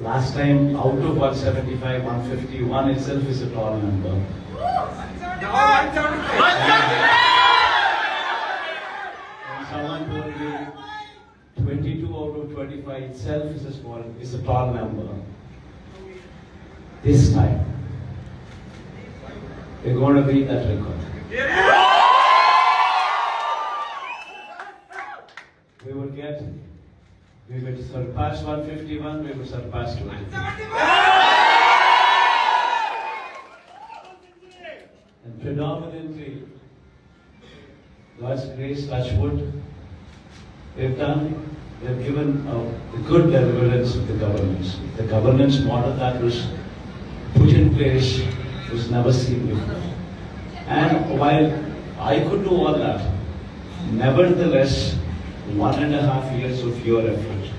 Last time, out of 175, 151 itself is a tall number. And someone told me 22 out of 25 itself is a tall number. This time, we're going to beat that record. We will surpass 151, we will surpass 250. And predominantly, God's grace, touch wood, they've given a good deliverance of the governance. The governance model that was put in place was never seen before. And while I could do all that, nevertheless, 1.5 years of your effort.